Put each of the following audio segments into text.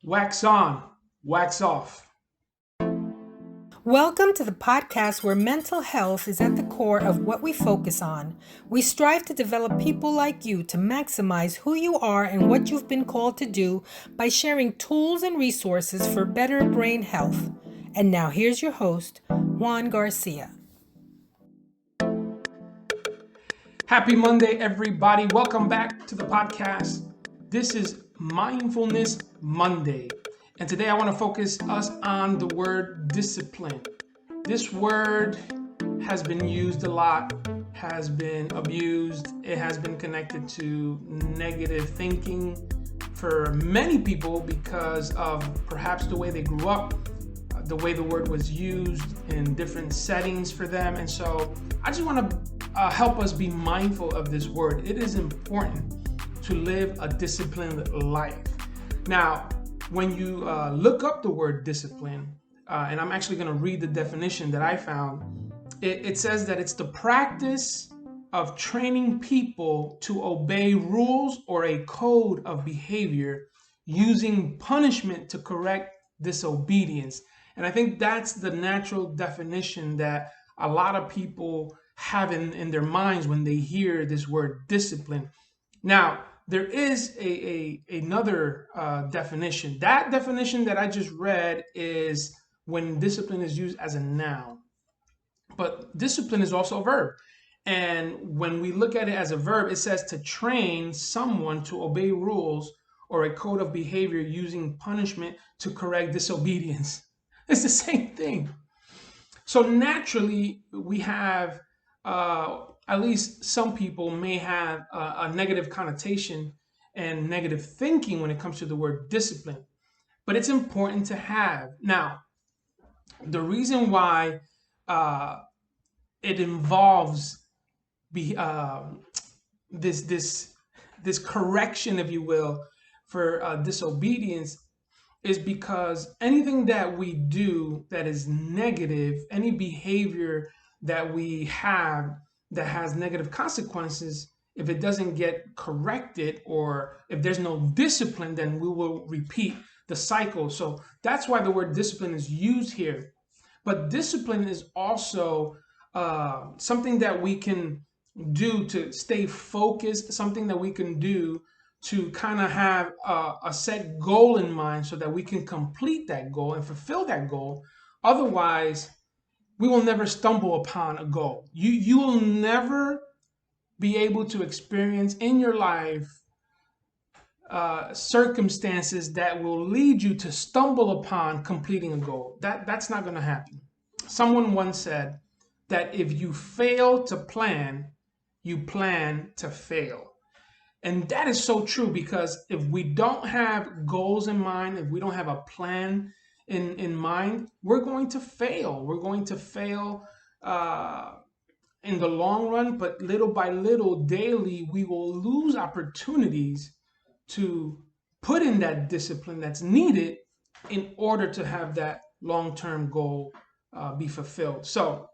Wax on, wax off. Welcome to the podcast where mental health is at the core of what we focus on. We strive to develop people like you to maximize who you are and what you've been called to do by sharing tools and resources for better brain health. And now here's your host, Juan Garcia. Happy Monday, everybody. Welcome back to the podcast. This is Mindfulness Monday. And today I want to focus us on the word discipline. This word has been used a lot, has been abused. It has been connected to negative thinking for many people because of perhaps the way they grew up, the way the word was used in different settings for them. And so I just want to help us be mindful of this word. It is important to live a disciplined life. Now, when you look up the word discipline, and I'm actually going to read the definition that I found, it says that it's the practice of training people to obey rules or a code of behavior using punishment to correct disobedience. And I think that's the natural definition that a lot of people have in their minds when they hear this word discipline. Now, there is another definition. That definition that I just read is when discipline is used as a noun. But discipline is also a verb. And when we look at it as a verb, it says to train someone to obey rules or a code of behavior using punishment to correct disobedience. It's the same thing. So naturally, we have at least some people may have a negative connotation and negative thinking when it comes to the word discipline, but it's important to have. Now, the reason why it involves this correction, if you will, for disobedience is because anything that we do that is negative, any behavior that we have that has negative consequences, if it doesn't get corrected or if there's no discipline, then we will repeat the cycle. So that's why the word discipline is used here. But discipline is also something that we can do to stay focused, something that we can do to kind of have a set goal in mind so that we can complete that goal and fulfill that goal. Otherwise, we will never stumble upon a goal. You will never be able to experience in your life circumstances that will lead you to stumble upon completing a goal. That's not going to happen. Someone once said that if you fail to plan, you plan to fail. And that is so true because if we don't have goals in mind, if we don't have a plan in mind, we're going to fail. We're going to fail in the long run, but little by little, daily, we will lose opportunities to put in that discipline that's needed in order to have that long-term goal be fulfilled. So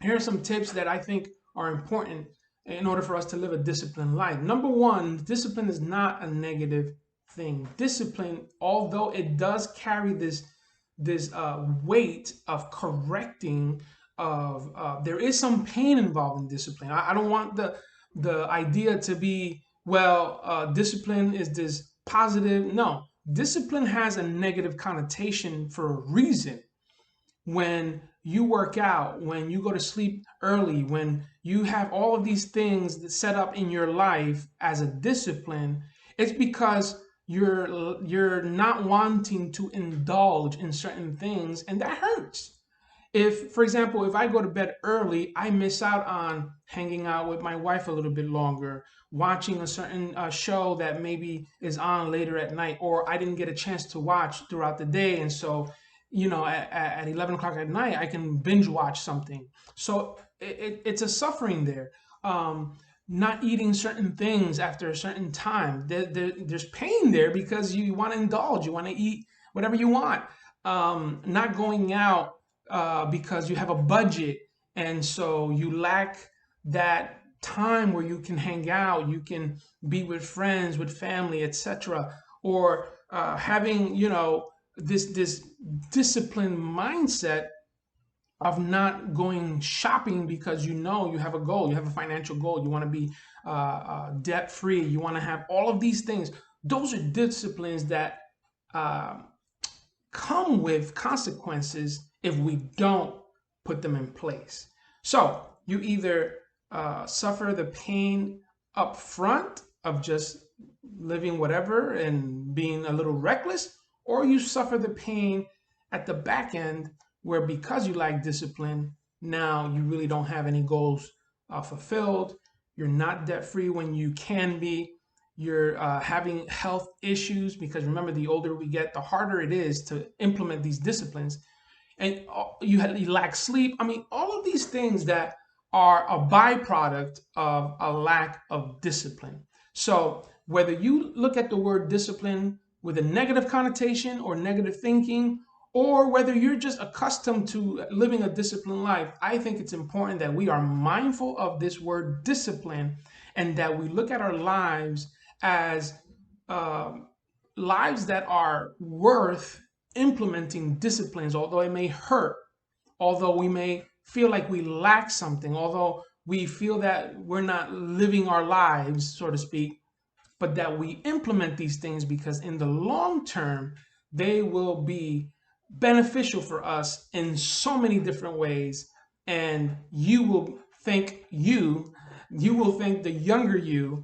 here are some tips that I think are important in order for us to live a disciplined life. Number one, discipline is not a negative thing. Discipline, although it does carry this weight of correcting, there is some pain involved in discipline. I don't want the idea to be, discipline is this positive. No, discipline has a negative connotation for a reason. When you work out, when you go to sleep early, when you have all of these things that set up in your life as a discipline, it's because you're not wanting to indulge in certain things, and that hurts. If, for example, if I go to bed early, I miss out on hanging out with my wife a little bit longer, watching a certain show that maybe is on later at night, or I didn't get a chance to watch throughout the day. And so, at 11 o'clock at night, I can binge watch something. So it's a suffering there. Not eating certain things after a certain time. There's pain there because you want to indulge, you want to eat whatever you want. Not going out because you have a budget and so you lack that time where you can hang out, you can be with friends, with family, etc. Or having, this disciplined mindset of not going shopping because you have a goal, you have a financial goal, you want to be debt free, you want to have all of these things. Those are disciplines that uh, come with consequences if we don't put them in place. So you either suffer the pain up front of just living whatever and being a little reckless, or you suffer the pain at the back end where because you lack discipline, now you really don't have any goals fulfilled. You're not debt free when you can be. You're having health issues because remember, the older we get, the harder it is to implement these disciplines. And you lack sleep. I mean, all of these things that are a byproduct of a lack of discipline. So whether you look at the word discipline with a negative connotation or negative thinking, or whether you're just accustomed to living a disciplined life, I think it's important that we are mindful of this word discipline and that we look at our lives as lives that are worth implementing disciplines, although it may hurt, although we may feel like we lack something, although we feel that we're not living our lives, so to speak, but that we implement these things because in the long term, they will be beneficial for us in so many different ways. And you will thank the younger you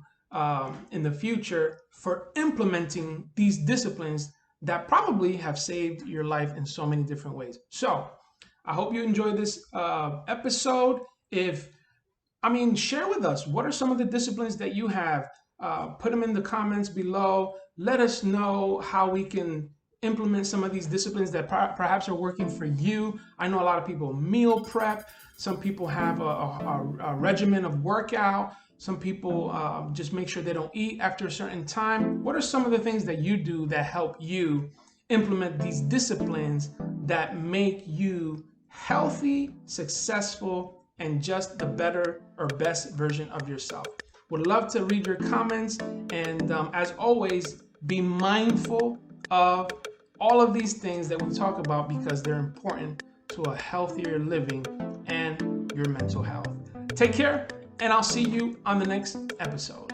in the future for implementing these disciplines that probably have saved your life in so many different ways. So I hope you enjoyed this episode. Share with us, what are some of the disciplines that you have? Put them in the comments below. Let us know how we can implement some of these disciplines that perhaps are working for you. I know a lot of people meal prep. Some people have a regimen of workout. Some people just make sure they don't eat after a certain time. What are some of the things that you do that help you implement these disciplines that make you healthy, successful, and just the better or best version of yourself? Would love to read your comments. And as always, be mindful of all of these things that we talk about because they're important to a healthier living and your mental health. Take care, and I'll see you on the next episode.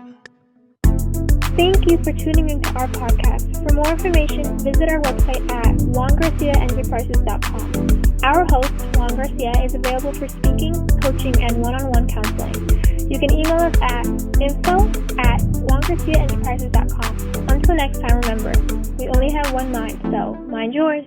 Thank you for tuning into our podcast. For more information, visit our website at juangarciaenterprises.com. Our host, Juan Garcia, is available for speaking, coaching, and one-on-one counseling. You can email us at info@juangarciaenterprises.com. Until next time, remember, we only have one mind, so mind yours.